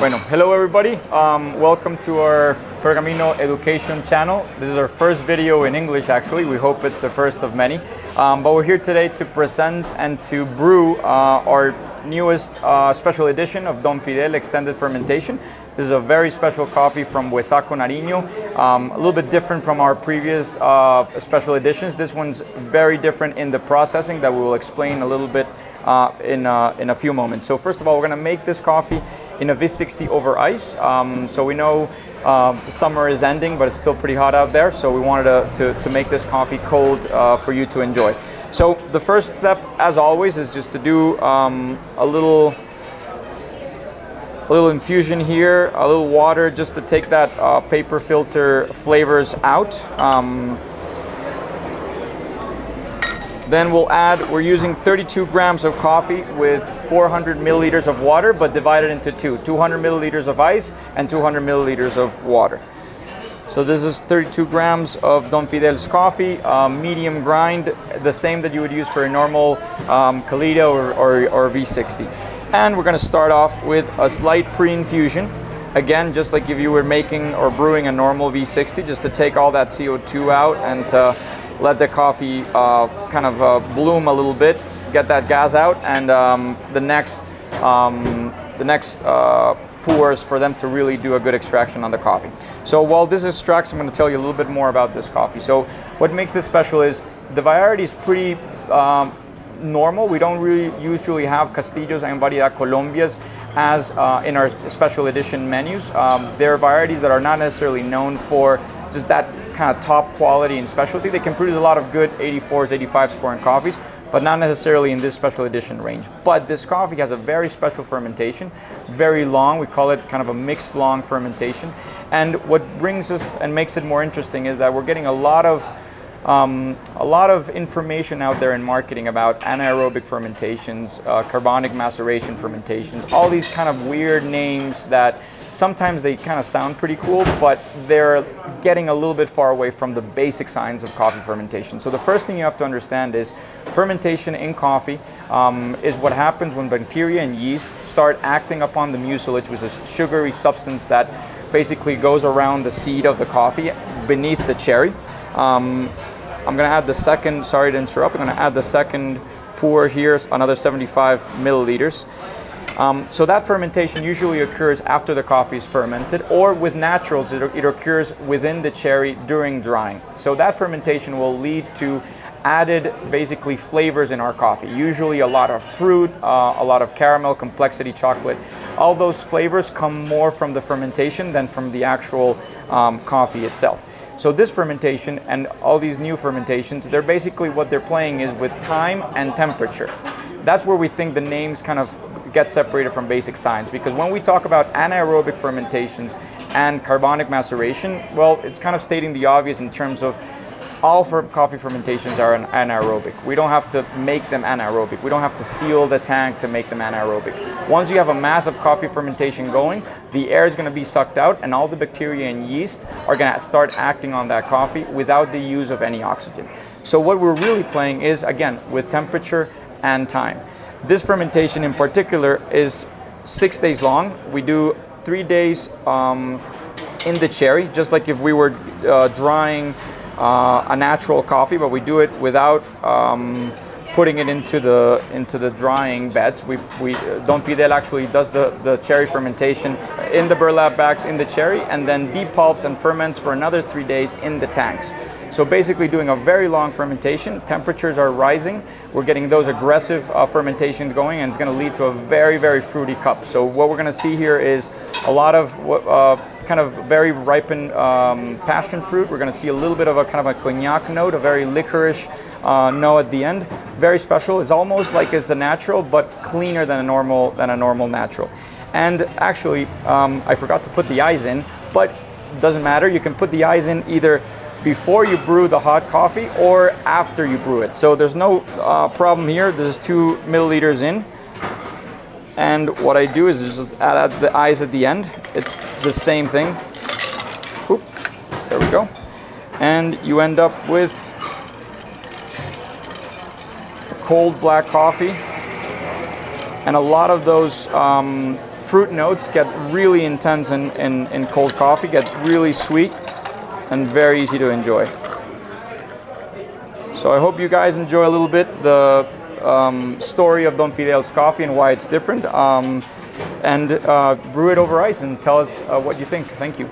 Bueno, hello everybody. Welcome to our Pergamino Education channel. This is our first video in English actually. We hope it's the first of many. But we're here today to present and to brew our newest special edition of Don Fidel Extended Fermentation. This is a very special coffee from Huesaco, Nariño. A little bit different from our previous special editions. This one's very different in the processing that we will explain a little bit in a few moments. So first of all, we're going to make this coffee in a V60 over ice. So we know summer is ending, but it's still pretty hot out there. So we wanted to make this coffee cold for you to enjoy. So the first step, as always, is just to do a little infusion here, a little water, just to take that paper filter flavors out. Then we'll add, we're using 32 grams of coffee with 400 milliliters of water, but divided into two, 200 milliliters of ice and 200 milliliters of water. So this is 32 grams of Don Fidel's coffee, medium grind, the same that you would use for a normal Calida or V60. And we're gonna start off with a slight pre-infusion. Again, just like if you were making or brewing a normal V60, just to take all that CO2 out and to let the coffee kind of bloom a little bit, get that gas out, and the next pours for them to really do a good extraction on the coffee. So while this extracts, I'm going to tell you a little bit more about this coffee. So what makes this special is the variety is pretty normal. We don't really usually have Castillos and Variedad Colombias as in our special edition menus. They're varieties that are not necessarily known for just that kind of top quality and specialty. They can produce a lot of good 84s, 85 scoring coffees, but not necessarily in this special edition range. But this coffee has a very special fermentation, very long. We call it kind of a mixed long fermentation. And what brings us and makes it more interesting is that we're getting a lot of information out there in marketing about anaerobic fermentations, carbonic maceration fermentations, all these kind of weird names that sometimes they kind of sound pretty cool, but they're getting a little bit far away from the basic science of coffee fermentation. So the first thing you have to understand is fermentation in coffee is what happens when bacteria and yeast start acting upon the mucilage, which is a sugary substance that basically goes around the seed of the coffee beneath the cherry. I'm going to add the second, sorry to interrupt, I'm going to add the second pour here, another 75 milliliters. So that fermentation usually occurs after the coffee is fermented, or with naturals, it occurs within the cherry during drying. So that fermentation will lead to added basically flavors in our coffee, usually a lot of fruit, a lot of caramel, complexity, chocolate. All those flavors come more from the fermentation than from the actual coffee itself. So this fermentation and all these new fermentations, they're basically what they're playing is with time and temperature. That's where we think the names kind of get separated from basic science, because when we talk about anaerobic fermentations and carbonic maceration, well, it's kind of stating the obvious in terms of all coffee fermentations are anaerobic. We don't have to make them anaerobic. We don't have to seal the tank to make them anaerobic. Once you have a massive coffee fermentation going, the air is going to be sucked out and all the bacteria and yeast are going to start acting on that coffee without the use of any oxygen. So what we're really playing is, again, with temperature and time. This fermentation in particular is 6 days long. We do 3 days in the cherry, just like if we were drying a natural coffee, but we do it without putting it into the drying beds. Don Fidel actually does the cherry fermentation in the burlap bags in the cherry, and then depulps and ferments for another 3 days in the tanks. So basically doing a very long fermentation. Temperatures are rising. We're getting those aggressive fermentations going, and it's going to lead to a very, very fruity cup. So what we're going to see here is a lot of kind of very ripened passion fruit. We're going to see a little bit of a kind of a cognac note, a very licorice note at the end. Very special. It's almost like it's a natural, but cleaner than a normal natural. And actually, I forgot to put the ice in, but it doesn't matter. You can put the ice in either before you brew the hot coffee or after you brew it. So there's no problem here. There's 2 milliliters in. And what I do is just add the ice at the end. It's the same thing. Oop, there we go. And you end up with a cold black coffee and a lot of those fruit notes get really intense in cold coffee, get really sweet, and very easy to enjoy. So I hope you guys enjoy a little bit the story of Don Fidel's coffee and why it's different. And brew it over ice and tell us what you think. Thank you.